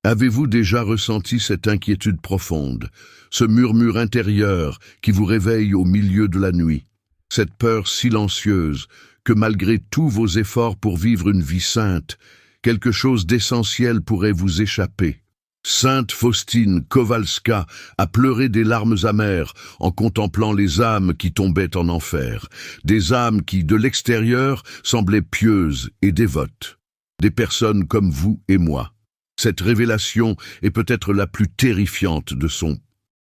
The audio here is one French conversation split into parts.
Avez-vous déjà ressenti cette inquiétude profonde, ce murmure intérieur qui vous réveille au milieu de la nuit, cette peur silencieuse que malgré tous vos efforts pour vivre une vie sainte, quelque chose d'essentiel pourrait vous échapper? Sainte Faustine Kowalska a pleuré des larmes amères en contemplant les âmes qui tombaient en enfer, des âmes qui, de l'extérieur, semblaient pieuses et dévotes, des personnes comme vous et moi. Cette révélation est peut-être la plus terrifiante de son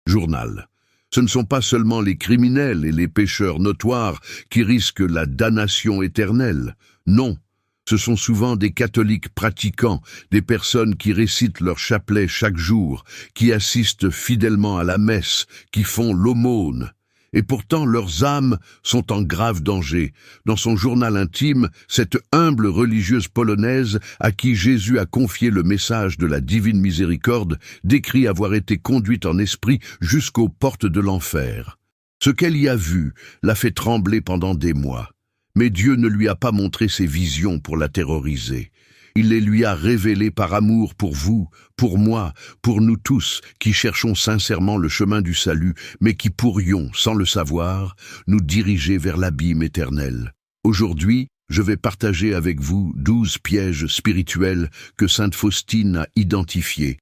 journal. Ce ne sont pas seulement les criminels et les pécheurs notoires qui risquent la damnation éternelle. Non, ce sont souvent des catholiques pratiquants, des personnes qui récitent leur chapelet chaque jour, qui assistent fidèlement à la messe, qui font l'aumône. Et pourtant leurs âmes sont en grave danger. Dans son journal intime, cette humble religieuse polonaise à qui Jésus a confié le message de la divine miséricorde décrit avoir été conduite en esprit jusqu'aux portes de l'enfer. Ce qu'elle y a vu l'a fait trembler pendant des mois. Mais Dieu ne lui a pas montré ses visions pour la terroriser. Il les lui a révélées par amour pour vous, pour moi, pour nous tous qui cherchons sincèrement le chemin du salut, mais qui pourrions, sans le savoir, nous diriger vers l'abîme éternel. Aujourd'hui, je vais partager avec vous 12 pièges spirituels que sainte Faustine a identifiés.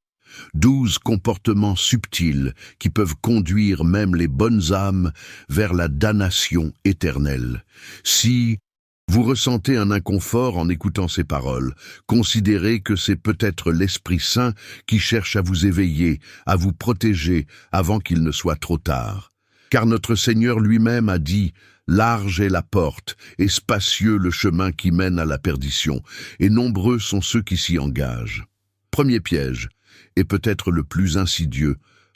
12 comportements subtils qui peuvent conduire même les bonnes âmes vers la damnation éternelle. Si vous ressentez un inconfort en écoutant ces paroles, considérez que c'est peut-être l'Esprit Saint qui cherche à vous éveiller, à vous protéger avant qu'il ne soit trop tard. Car notre Seigneur lui-même a dit « Large est la porte, et spacieux le chemin qui mène à la perdition, et nombreux sont ceux qui s'y engagent. » Premier piège, et peut-être le plus insidieux,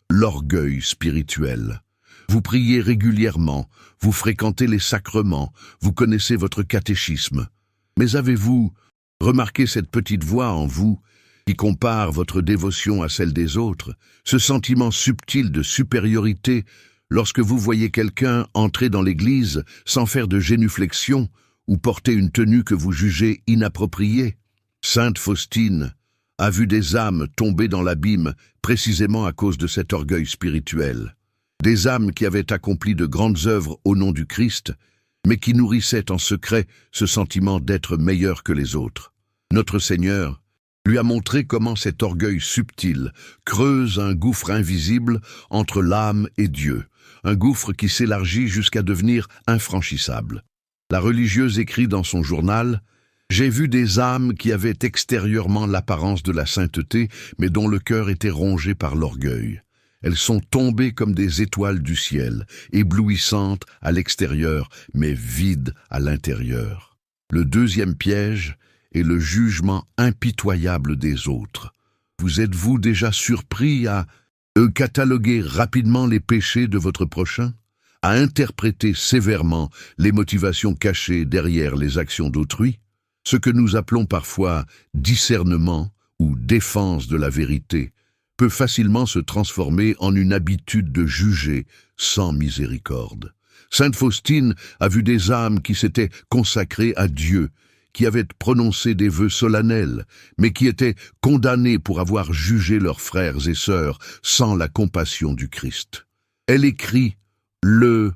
l'orgueil spirituel. Vous priez régulièrement, vous fréquentez les sacrements, vous connaissez votre catéchisme. Mais avez-vous remarqué cette petite voix en vous qui compare votre dévotion à celle des autres, ce sentiment subtil de supériorité lorsque vous voyez quelqu'un entrer dans l'église sans faire de génuflexion ou porter une tenue que vous jugez inappropriée? Sainte Faustine a vu des âmes tomber dans l'abîme précisément à cause de cet orgueil spirituel. Des âmes qui avaient accompli de grandes œuvres au nom du Christ, mais qui nourrissaient en secret ce sentiment d'être meilleur que les autres. Notre Seigneur lui a montré comment cet orgueil subtil creuse un gouffre invisible entre l'âme et Dieu, un gouffre qui s'élargit jusqu'à devenir infranchissable. La religieuse écrit dans son journal « J'ai vu des âmes qui avaient extérieurement l'apparence de la sainteté, mais dont le cœur était rongé par l'orgueil. Elles sont tombées comme des étoiles du ciel, éblouissantes à l'extérieur, mais vides à l'intérieur. » Le deuxième piège est le jugement impitoyable des autres. Vous êtes-vous déjà surpris à cataloguer rapidement les péchés de votre prochain, à interpréter sévèrement les motivations cachées derrière les actions d'autrui? Ce que nous appelons parfois discernement ou défense de la vérité peut facilement se transformer en une habitude de juger sans miséricorde. Sainte Faustine a vu des âmes qui s'étaient consacrées à Dieu, qui avaient prononcé des vœux solennels, mais qui étaient condamnées pour avoir jugé leurs frères et sœurs sans la compassion du Christ. Elle écrit « Le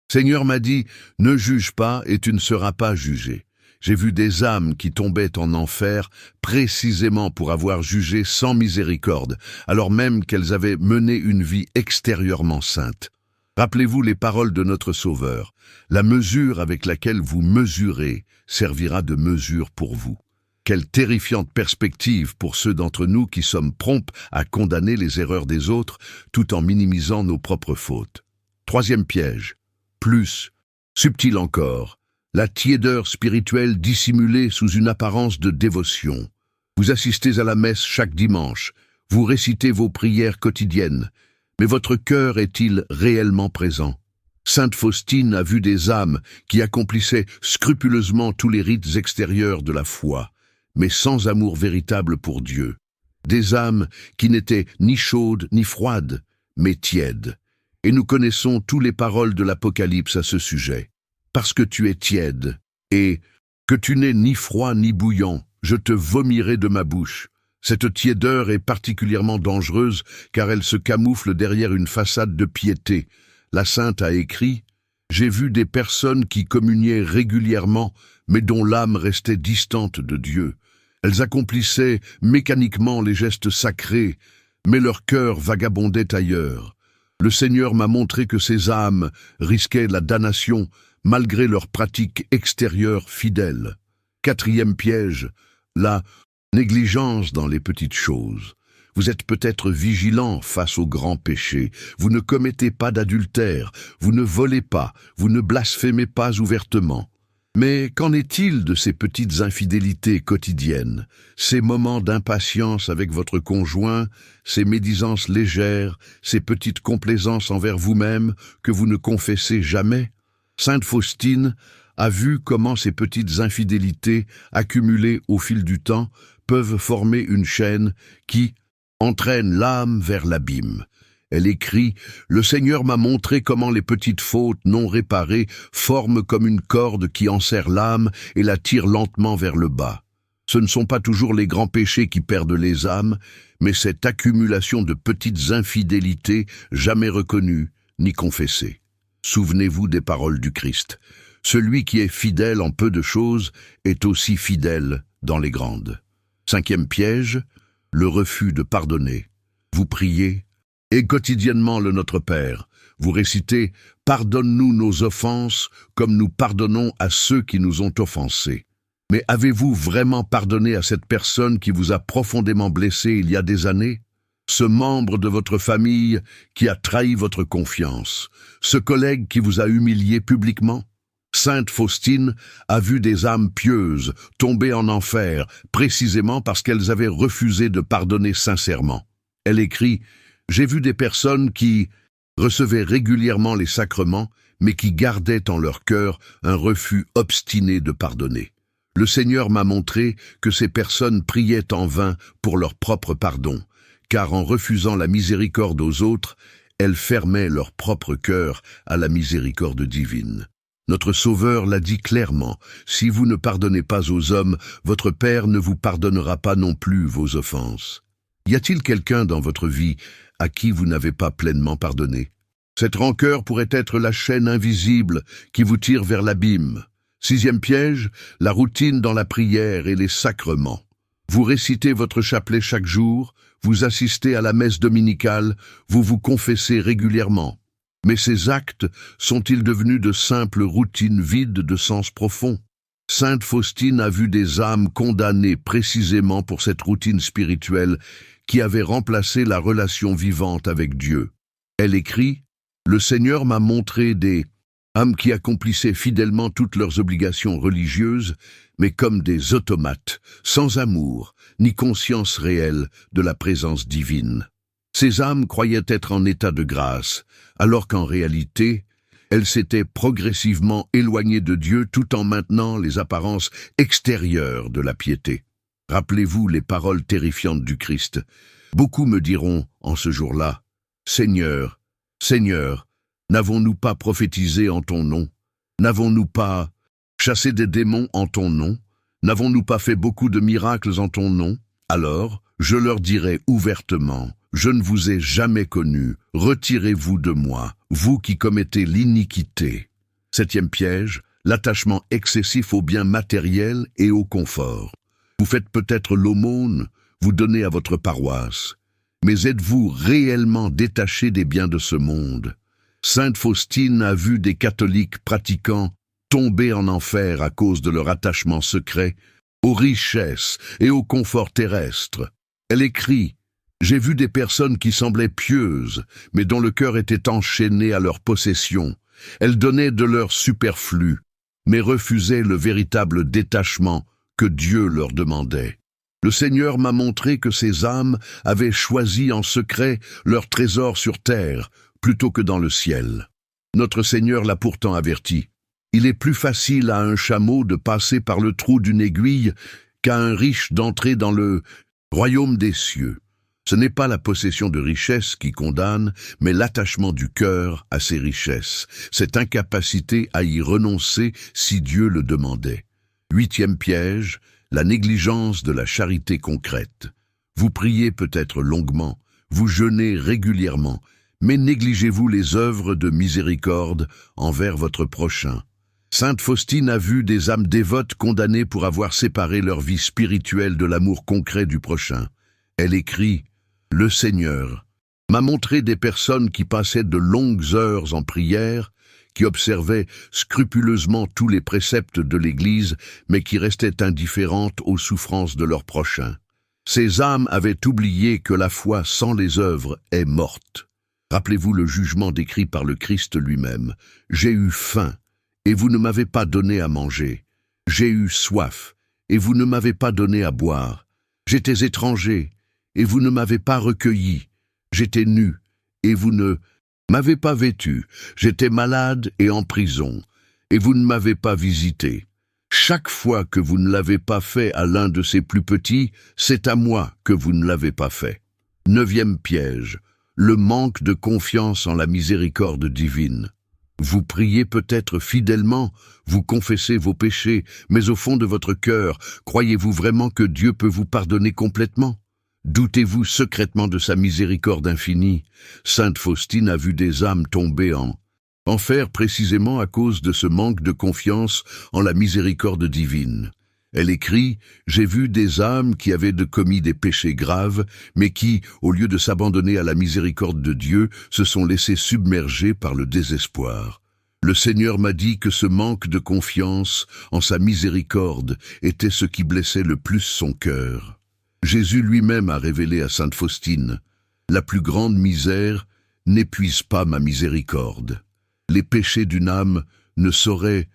Seigneur m'a dit, ne juge pas et tu ne seras pas jugé. » J'ai vu des âmes qui tombaient en enfer précisément pour avoir jugé sans miséricorde, alors même qu'elles avaient mené une vie extérieurement sainte. Rappelez-vous les paroles de notre Sauveur. La mesure avec laquelle vous mesurez servira de mesure pour vous. Quelle terrifiante perspective pour ceux d'entre nous qui sommes prompts à condamner les erreurs des autres tout en minimisant nos propres fautes. Troisième piège, plus subtil encore. La tiédeur spirituelle dissimulée sous une apparence de dévotion. Vous assistez à la messe chaque dimanche, vous récitez vos prières quotidiennes, mais votre cœur est-il réellement présent? Sainte Faustine a vu des âmes qui accomplissaient scrupuleusement tous les rites extérieurs de la foi, mais sans amour véritable pour Dieu. Des âmes qui n'étaient ni chaudes ni froides, mais tièdes. Et nous connaissons toutes les paroles de l'Apocalypse à ce sujet. Parce que tu es tiède, et que tu n'es ni froid ni bouillant, je te vomirai de ma bouche. Cette tiédeur est particulièrement dangereuse car elle se camoufle derrière une façade de piété. La sainte a écrit « J'ai vu des personnes qui communiaient régulièrement, mais dont l'âme restait distante de Dieu. Elles accomplissaient mécaniquement les gestes sacrés, mais leur cœur vagabondait ailleurs. Le Seigneur m'a montré que ces âmes risquaient la damnation malgré leurs pratiques extérieures fidèles. » Quatrième piège, la négligence dans les petites choses. Vous êtes peut-être vigilant face aux grands péchés. Vous ne commettez pas d'adultère, vous ne volez pas, vous ne blasphémez pas ouvertement. Mais qu'en est-il de ces petites infidélités quotidiennes, ces moments d'impatience avec votre conjoint, ces médisances légères, ces petites complaisances envers vous-même que vous ne confessez jamais? Sainte Faustine a vu comment ces petites infidélités, accumulées au fil du temps, peuvent former une chaîne qui entraîne l'âme vers l'abîme. Elle écrit « Le Seigneur m'a montré comment les petites fautes non réparées forment comme une corde qui enserre l'âme et la tire lentement vers le bas. Ce ne sont pas toujours les grands péchés qui perdent les âmes, mais cette accumulation de petites infidélités jamais reconnues ni confessées. Souvenez-vous des paroles du Christ. Celui qui est fidèle en peu de choses est aussi fidèle dans les grandes. Cinquième piège, le refus de pardonner. Vous priez et quotidiennement le Notre Père. Vous récitez « Pardonne-nous nos offenses comme nous pardonnons à ceux qui nous ont offensés ». Mais avez-vous vraiment pardonné à cette personne qui vous a profondément blessé il y a des années? Ce membre de votre famille qui a trahi votre confiance? Ce collègue qui vous a humilié publiquement? Sainte Faustine a vu des âmes pieuses tomber en enfer précisément parce qu'elles avaient refusé de pardonner sincèrement. Elle écrit « J'ai vu des personnes qui recevaient régulièrement les sacrements, mais qui gardaient en leur cœur un refus obstiné de pardonner. Le Seigneur m'a montré que ces personnes priaient en vain pour leur propre pardon, car en refusant la miséricorde aux autres, elles fermaient leur propre cœur à la miséricorde divine. Notre Sauveur l'a dit clairement, si vous ne pardonnez pas aux hommes, votre Père ne vous pardonnera pas non plus vos offenses. Y a-t-il quelqu'un dans votre vie à qui vous n'avez pas pleinement pardonné? Cette rancœur pourrait être la chaîne invisible qui vous tire vers l'abîme. Sixième piège, la routine dans la prière et les sacrements. Vous récitez votre chapelet chaque jour, vous assistez à la messe dominicale, vous vous confessez régulièrement. Mais ces actes sont-ils devenus de simples routines vides de sens profond? Sainte Faustine a vu des âmes condamnées précisément pour cette routine spirituelle qui avait remplacé la relation vivante avec Dieu. Elle écrit « Le Seigneur m'a montré des âmes qui accomplissaient fidèlement toutes leurs obligations religieuses, mais comme des automates, sans amour, ni conscience réelle de la présence divine. Ces âmes croyaient être en état de grâce, alors qu'en réalité, elles s'étaient progressivement éloignées de Dieu tout en maintenant les apparences extérieures de la piété. Rappelez-vous les paroles terrifiantes du Christ. Beaucoup me diront en ce jour-là, « Seigneur, Seigneur, n'avons-nous pas prophétisé en ton nom? N'avons-nous pas chassé des démons en ton nom? N'avons-nous pas fait beaucoup de miracles en ton nom? Alors, je leur dirai ouvertement, je ne vous ai jamais connu, retirez-vous de moi, vous qui commettez l'iniquité. » Septième piège, l'attachement excessif aux biens matériels et au confort. Vous faites peut-être l'aumône, vous donnez à votre paroisse, mais êtes-vous réellement détaché des biens de ce monde? Sainte Faustine a vu des catholiques pratiquants tomber en enfer à cause de leur attachement secret aux richesses et au confort terrestre. Elle écrit « J'ai vu des personnes qui semblaient pieuses, mais dont le cœur était enchaîné à leur possession. Elles donnaient de leur superflu, mais refusaient le véritable détachement que Dieu leur demandait. Le Seigneur m'a montré que ces âmes avaient choisi en secret leur trésor sur terre, plutôt que dans le ciel. Notre Seigneur l'a pourtant averti. Il est plus facile à un chameau de passer par le trou d'une aiguille qu'à un riche d'entrer dans le royaume des cieux. Ce n'est pas la possession de richesses qui condamne, mais l'attachement du cœur à ces richesses, cette incapacité à y renoncer si Dieu le demandait. Huitième piège, la négligence de la charité concrète. Vous priez peut-être longuement, vous jeûnez régulièrement, mais négligez-vous les œuvres de miséricorde envers votre prochain. Sainte Faustine a vu des âmes dévotes condamnées pour avoir séparé leur vie spirituelle de l'amour concret du prochain. Elle écrit « Le Seigneur m'a montré des personnes qui passaient de longues heures en prière, qui observaient scrupuleusement tous les préceptes de l'Église, mais qui restaient indifférentes aux souffrances de leur prochain. Ces âmes avaient oublié que la foi sans les œuvres est morte. Rappelez-vous le jugement décrit par le Christ lui-même. « J'ai eu faim, et vous ne m'avez pas donné à manger. J'ai eu soif, et vous ne m'avez pas donné à boire. J'étais étranger, et vous ne m'avez pas recueilli. J'étais nu, et vous ne m'avez pas vêtu. J'étais malade et en prison, et vous ne m'avez pas visité. Chaque fois que vous ne l'avez pas fait à l'un de ces plus petits, c'est à moi que vous ne l'avez pas fait. » 9e piège, le manque de confiance en la miséricorde divine. Vous priez peut-être fidèlement, vous confessez vos péchés, mais au fond de votre cœur, croyez-vous vraiment que Dieu peut vous pardonner complètement? Doutez-vous secrètement de sa miséricorde infinie? Sainte Faustine a vu des âmes tomber en enfer précisément à cause de ce manque de confiance en la miséricorde divine. Elle écrit « J'ai vu des âmes qui avaient commis des péchés graves, mais qui, au lieu de s'abandonner à la miséricorde de Dieu, se sont laissées submerger par le désespoir. Le Seigneur m'a dit que ce manque de confiance en sa miséricorde était ce qui blessait le plus son cœur. Jésus lui-même a révélé à Sainte Faustine « La plus grande misère n'épuise pas ma miséricorde. Les péchés d'une âme ne sauraient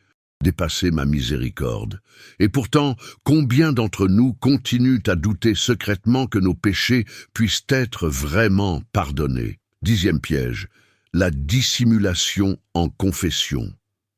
dépasser ma miséricorde. Et pourtant, combien d'entre nous continuent à douter secrètement que nos péchés puissent être vraiment pardonnés? 10e piège, la dissimulation en confession.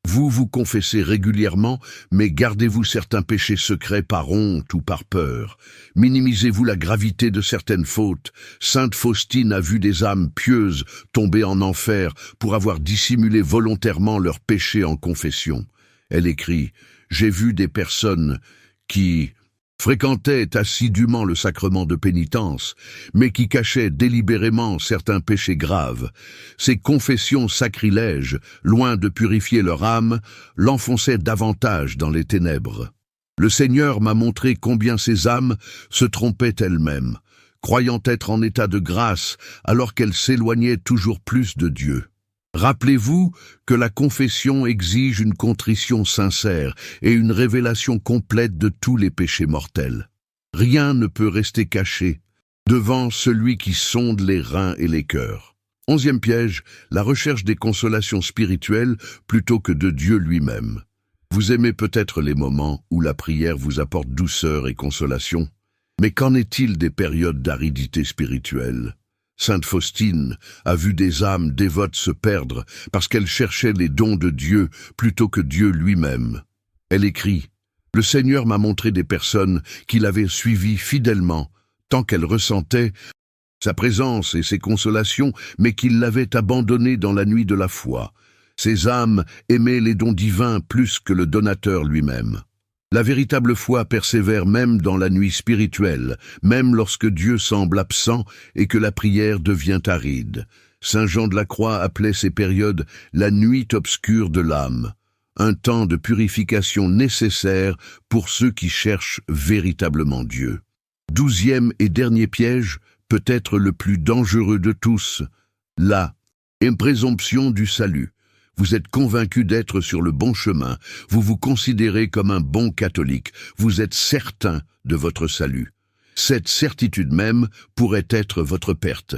Vous vous confessez régulièrement, mais gardez-vous certains péchés secrets par honte ou par peur. Minimisez-vous la gravité de certaines fautes. Sainte Faustine a vu des âmes pieuses tomber en enfer pour avoir dissimulé volontairement leurs péchés en confession. Elle écrit « J'ai vu des personnes qui fréquentaient assidûment le sacrement de pénitence, mais qui cachaient délibérément certains péchés graves. Ces confessions sacrilèges, loin de purifier leur âme, l'enfonçaient davantage dans les ténèbres. Le Seigneur m'a montré combien ces âmes se trompaient elles-mêmes, croyant être en état de grâce alors qu'elles s'éloignaient toujours plus de Dieu. Rappelez-vous que la confession exige une contrition sincère et une révélation complète de tous les péchés mortels. Rien ne peut rester caché devant celui qui sonde les reins et les cœurs. 11e piège, la recherche des consolations spirituelles plutôt que de Dieu lui-même. Vous aimez peut-être les moments où la prière vous apporte douceur et consolation, mais qu'en est-il des périodes d'aridité spirituelle? Sainte Faustine a vu des âmes dévotes se perdre parce qu'elles cherchaient les dons de Dieu plutôt que Dieu lui-même. Elle écrit « Le Seigneur m'a montré des personnes qui l'avaient suivi fidèlement, tant qu'elles ressentaient sa présence et ses consolations, mais qui l'avaient abandonné dans la nuit de la foi. Ces âmes aimaient les dons divins plus que le donateur lui-même. La véritable foi persévère même dans la nuit spirituelle, même lorsque Dieu semble absent et que la prière devient aride. Saint Jean de la Croix appelait ces périodes « la nuit obscure de l'âme », un temps de purification nécessaire pour ceux qui cherchent véritablement Dieu. 12e et dernier piège, peut-être le plus dangereux de tous, la présomption du salut. Vous êtes convaincu d'être sur le bon chemin, vous vous considérez comme un bon catholique, vous êtes certain de votre salut. Cette certitude même pourrait être votre perte.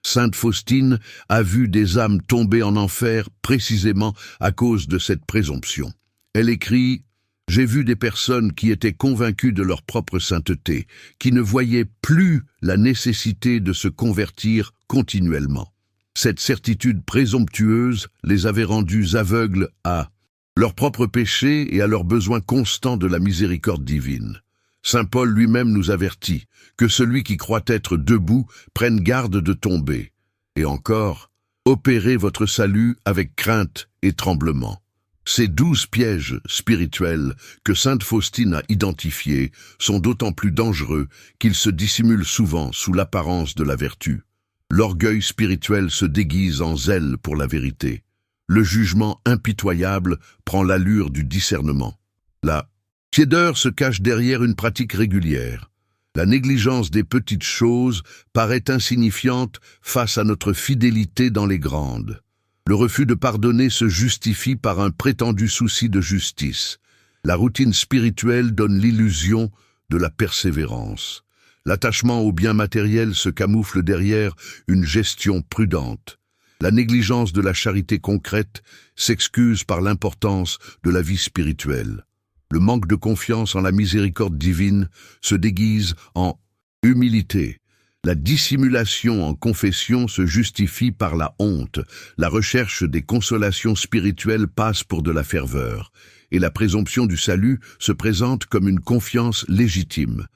Sainte Faustine a vu des âmes tomber en enfer précisément à cause de cette présomption. Elle écrit « J'ai vu des personnes qui étaient convaincues de leur propre sainteté, qui ne voyaient plus la nécessité de se convertir continuellement. Cette certitude présomptueuse les avait rendus aveugles à leurs propres péchés et à leur besoin constant de la miséricorde divine. Saint Paul lui-même nous avertit que celui qui croit être debout prenne garde de tomber. Et encore, opérez votre salut avec crainte et tremblement. Ces 12 pièges spirituels que sainte Faustine a identifiés sont d'autant plus dangereux qu'ils se dissimulent souvent sous l'apparence de la vertu. L'orgueil spirituel se déguise en zèle pour la vérité. Le jugement impitoyable prend l'allure du discernement. La tiédeur se cache derrière une pratique régulière. La négligence des petites choses paraît insignifiante face à notre fidélité dans les grandes. Le refus de pardonner se justifie par un prétendu souci de justice. La routine spirituelle donne l'illusion de la persévérance. L'attachement aux biens matériels se camoufle derrière une gestion prudente. La négligence de la charité concrète s'excuse par l'importance de la vie spirituelle. Le manque de confiance en la miséricorde divine se déguise en humilité. La dissimulation en confession se justifie par la honte. La recherche des consolations spirituelles passe pour de la ferveur. Et la présomption du salut se présente comme une confiance légitime.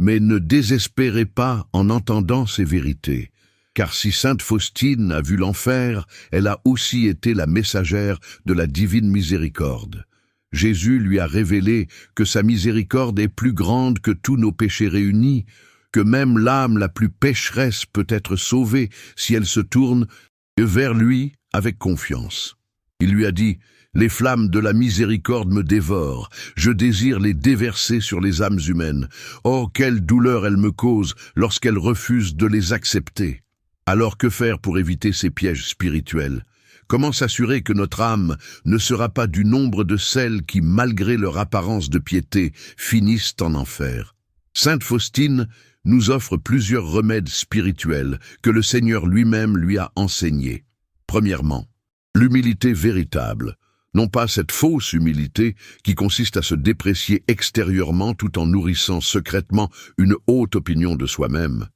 Mais ne désespérez pas en entendant ces vérités. Car si sainte Faustine a vu l'enfer, elle a aussi été la messagère de la divine miséricorde. Jésus lui a révélé que sa miséricorde est plus grande que tous nos péchés réunis, que même l'âme la plus pécheresse peut être sauvée si elle se tourne vers lui avec confiance. Il lui a dit « Les flammes de la miséricorde me dévorent, je désire les déverser sur les âmes humaines. Oh, quelle douleur elles me causent lorsqu'elles refusent de les accepter. » Alors que faire pour éviter ces pièges spirituels ? Comment s'assurer que notre âme ne sera pas du nombre de celles qui, malgré leur apparence de piété, finissent en enfer ? Sainte Faustine nous offre plusieurs remèdes spirituels que le Seigneur lui-même lui a enseignés. Premièrement, l'humilité véritable. Non pas cette fausse humilité qui consiste à se déprécier extérieurement tout en nourrissant secrètement une haute opinion de soi-même,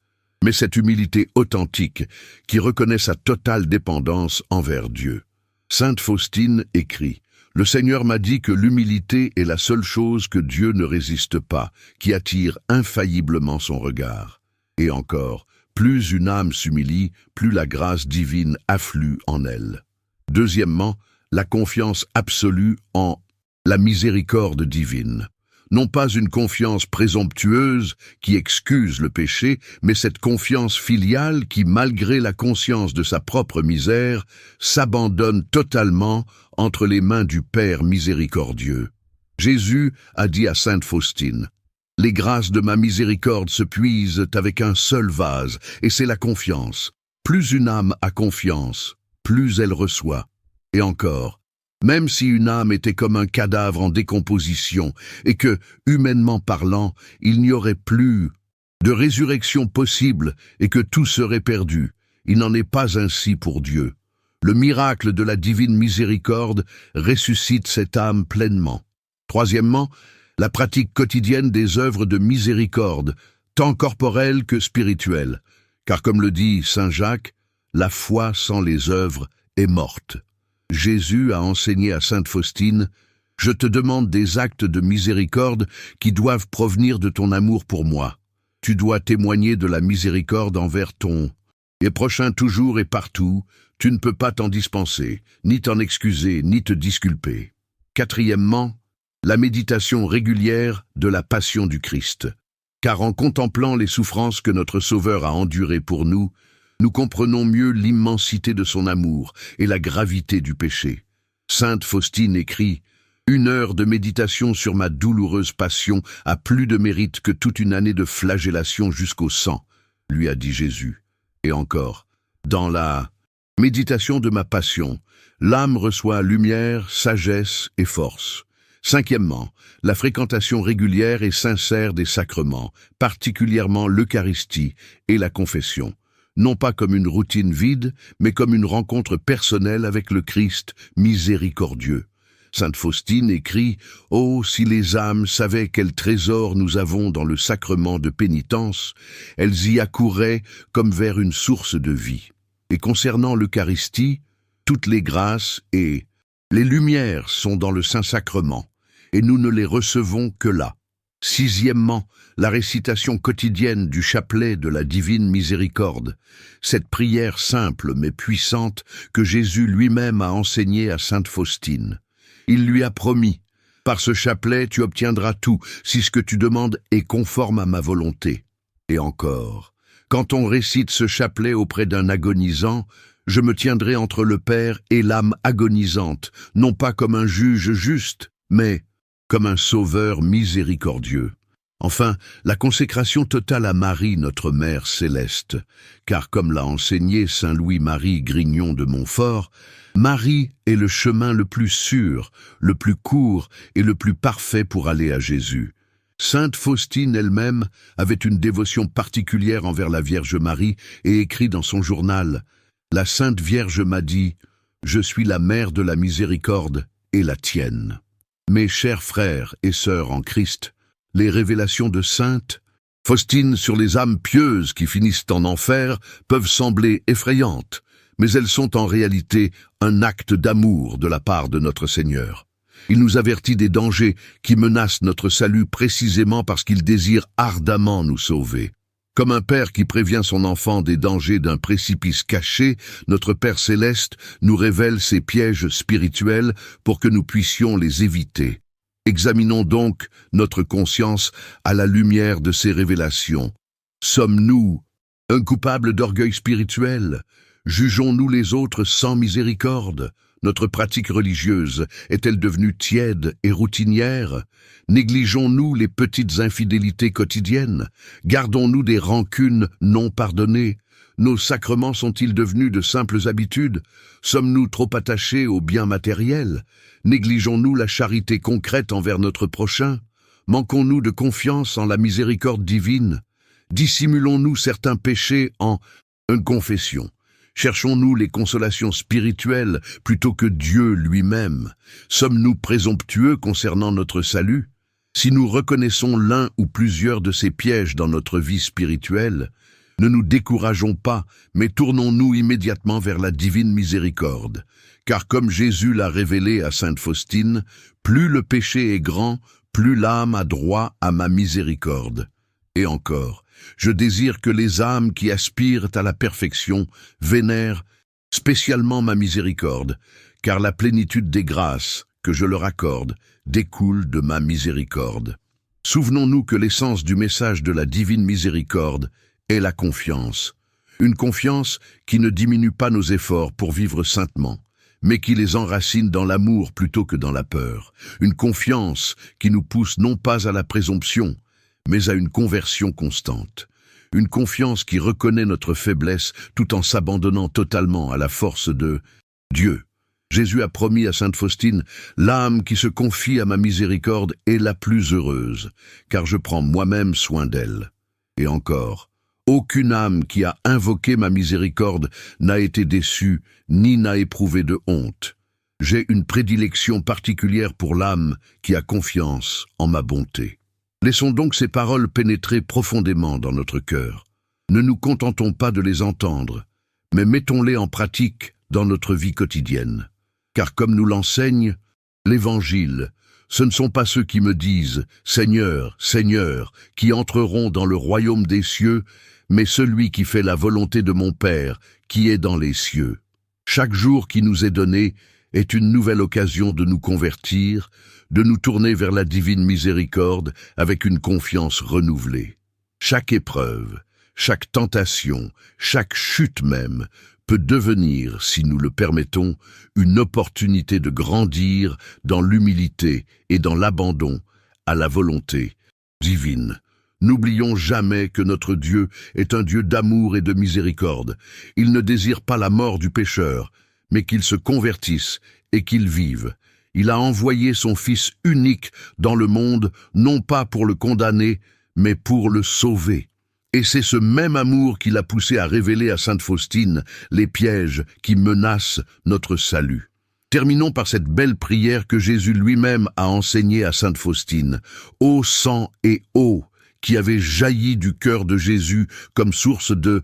mais cette humilité authentique qui reconnaît sa totale dépendance envers Dieu. Sainte Faustine écrit « Le Seigneur m'a dit que l'humilité est la seule chose que Dieu ne résiste pas, qui attire infailliblement son regard. » Et encore, plus une âme s'humilie, plus la grâce divine afflue en elle. Deuxièmement, la confiance absolue en la miséricorde divine. Non pas une confiance présomptueuse qui excuse le péché, mais cette confiance filiale qui, malgré la conscience de sa propre misère, s'abandonne totalement entre les mains du Père miséricordieux. Jésus a dit à sainte Faustine « Les grâces de ma miséricorde se puisent avec un seul vase, et c'est la confiance. Plus une âme a confiance, plus elle reçoit. » Et encore, même si une âme était comme un cadavre en décomposition et que, humainement parlant, il n'y aurait plus de résurrection possible et que tout serait perdu, il n'en est pas ainsi pour Dieu. Le miracle de la divine miséricorde ressuscite cette âme pleinement. Troisièmement, la pratique quotidienne des œuvres de miséricorde, tant corporelles que spirituelles, car comme le dit saint Jacques, la foi sans les œuvres est morte. Jésus a enseigné à sainte Faustine « Je te demande des actes de miséricorde qui doivent provenir de ton amour pour moi. Tu dois témoigner de la miséricorde envers ton prochain toujours et partout. Tu ne peux pas t'en dispenser, ni t'en excuser, ni te disculper. » Quatrièmement, la méditation régulière de la passion du Christ. Car en contemplant les souffrances que notre Sauveur a endurées pour nous, nous comprenons mieux l'immensité de son amour et la gravité du péché. Sainte Faustine écrit « Une heure de méditation sur ma douloureuse passion a plus de mérite que toute une année de flagellation jusqu'au sang, lui a dit Jésus. » Et encore, dans la méditation de ma passion, l'âme reçoit lumière, sagesse et force. Cinquièmement, la fréquentation régulière et sincère des sacrements, particulièrement l'Eucharistie et la confession. Non pas comme une routine vide, mais comme une rencontre personnelle avec le Christ miséricordieux. Sainte Faustine écrit « Oh, si les âmes savaient quel trésor nous avons dans le sacrement de pénitence, elles y accouraient comme vers une source de vie. » Et concernant l'Eucharistie, toutes les grâces et les lumières sont dans le Saint-Sacrement, et nous ne les recevons que là. Sixièmement, la récitation quotidienne du chapelet de la divine miséricorde, cette prière simple mais puissante que Jésus lui-même a enseignée à sainte Faustine. Il lui a promis, « Par ce chapelet, tu obtiendras tout, si ce que tu demandes est conforme à ma volonté. » Et encore, quand on récite ce chapelet auprès d'un agonisant, je me tiendrai entre le Père et l'âme agonisante, non pas comme un juge juste, mais comme un sauveur miséricordieux. Enfin, la consécration totale à Marie, notre Mère céleste, car comme l'a enseigné saint Louis-Marie Grignon de Montfort, Marie est le chemin le plus sûr, le plus court et le plus parfait pour aller à Jésus. Sainte Faustine elle-même avait une dévotion particulière envers la Vierge Marie et écrit dans son journal « La Sainte Vierge m'a dit, je suis la mère de la miséricorde et la tienne. » Mes chers frères et sœurs en Christ, les révélations de Sainte Faustine sur les âmes pieuses qui finissent en enfer peuvent sembler effrayantes, mais elles sont en réalité un acte d'amour de la part de notre Seigneur. Il nous avertit des dangers qui menacent notre salut précisément parce qu'il désire ardemment nous sauver. Comme un père qui prévient son enfant des dangers d'un précipice caché, notre Père céleste nous révèle ces pièges spirituels pour que nous puissions les éviter. Examinons donc notre conscience à la lumière de ces révélations. Sommes-nous un coupable d'orgueil spirituel? Jugeons-nous les autres sans miséricorde? Notre pratique religieuse est-elle devenue tiède et routinière? Négligeons-nous les petites infidélités quotidiennes? Gardons-nous des rancunes non pardonnées? Nos sacrements sont-ils devenus de simples habitudes? Sommes-nous trop attachés aux biens matériels? Négligeons-nous la charité concrète envers notre prochain? Manquons-nous de confiance en la miséricorde divine? Dissimulons-nous certains péchés en une confession? Cherchons-nous les consolations spirituelles plutôt que Dieu lui-même? Sommes-nous présomptueux concernant notre salut? Si nous reconnaissons l'un ou plusieurs de ces pièges dans notre vie spirituelle, ne nous décourageons pas, mais tournons-nous immédiatement vers la divine miséricorde. Car comme Jésus l'a révélé à sainte Faustine, plus le péché est grand, plus l'âme a droit à ma miséricorde. Et encore, je désire que les âmes qui aspirent à la perfection vénèrent spécialement ma miséricorde, car la plénitude des grâces que je leur accorde découle de ma miséricorde. Souvenons-nous que l'essence du message de la divine miséricorde est la confiance. Une confiance qui ne diminue pas nos efforts pour vivre saintement, mais qui les enracine dans l'amour plutôt que dans la peur. Une confiance qui nous pousse non pas à la présomption, mais à une conversion constante. Une confiance qui reconnaît notre faiblesse tout en s'abandonnant totalement à la force de Dieu. Jésus a promis à sainte Faustine, « L'âme qui se confie à ma miséricorde est la plus heureuse, car je prends moi-même soin d'elle. » Et encore, « Aucune âme qui a invoqué ma miséricorde n'a été déçue, ni n'a éprouvé de honte. J'ai une prédilection particulière pour l'âme qui a confiance en ma bonté. » Laissons donc ces paroles pénétrer profondément dans notre cœur. Ne nous contentons pas de les entendre, mais mettons-les en pratique dans notre vie quotidienne. Car comme nous l'enseigne l'Évangile, ce ne sont pas ceux qui me disent « Seigneur, Seigneur » qui entreront dans le royaume des cieux, mais celui qui fait la volonté de mon Père qui est dans les cieux. Chaque jour qui nous est donné est une nouvelle occasion de nous convertir, de nous tourner vers la divine miséricorde avec une confiance renouvelée. Chaque épreuve, chaque tentation, chaque chute même, peut devenir, si nous le permettons, une opportunité de grandir dans l'humilité et dans l'abandon à la volonté divine. N'oublions jamais que notre Dieu est un Dieu d'amour et de miséricorde. Il ne désire pas la mort du pécheur, mais qu'il se convertisse et qu'il vive. Il a envoyé son Fils unique dans le monde, non pas pour le condamner, mais pour le sauver. Et c'est ce même amour qui l'a poussé à révéler à sainte Faustine les pièges qui menacent notre salut. Terminons par cette belle prière que Jésus lui-même a enseignée à sainte Faustine. « Ô sang et eau qui avait jailli du cœur de Jésus comme source de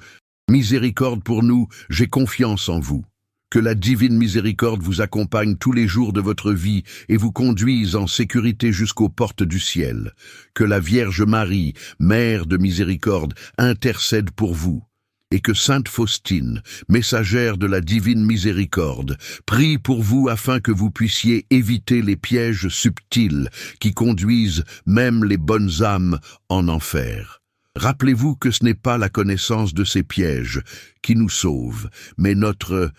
miséricorde pour nous, j'ai confiance en vous. Que la divine miséricorde vous accompagne tous les jours de votre vie et vous conduise en sécurité jusqu'aux portes du ciel. Que la Vierge Marie, Mère de miséricorde, intercède pour vous. et que Sainte Faustine, messagère de la divine miséricorde, prie pour vous afin que vous puissiez éviter les pièges subtils qui conduisent même les bonnes âmes en enfer. Rappelez-vous que ce n'est pas la connaissance de ces pièges qui nous sauve, mais notre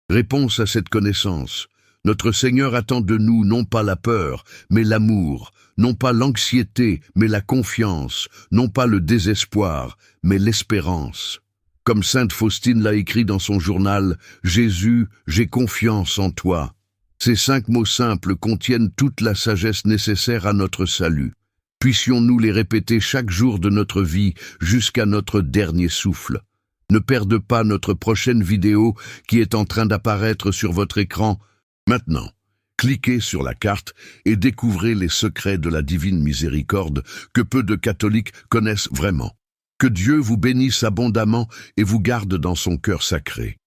réponse à cette connaissance. Notre Seigneur attend de nous non pas la peur, mais l'amour, non pas l'anxiété, mais la confiance, non pas le désespoir, mais l'espérance. Comme Sainte Faustine l'a écrit dans son journal, « Jésus, j'ai confiance en toi ». Ces 5 mots simples contiennent toute la sagesse nécessaire à notre salut. Puissions-nous les répéter chaque jour de notre vie jusqu'à notre dernier souffle. Ne perdez pas notre prochaine vidéo qui est en train d'apparaître sur votre écran. Maintenant, cliquez sur la carte et découvrez les secrets de la divine miséricorde que peu de catholiques connaissent vraiment. Que Dieu vous bénisse abondamment et vous garde dans son cœur sacré.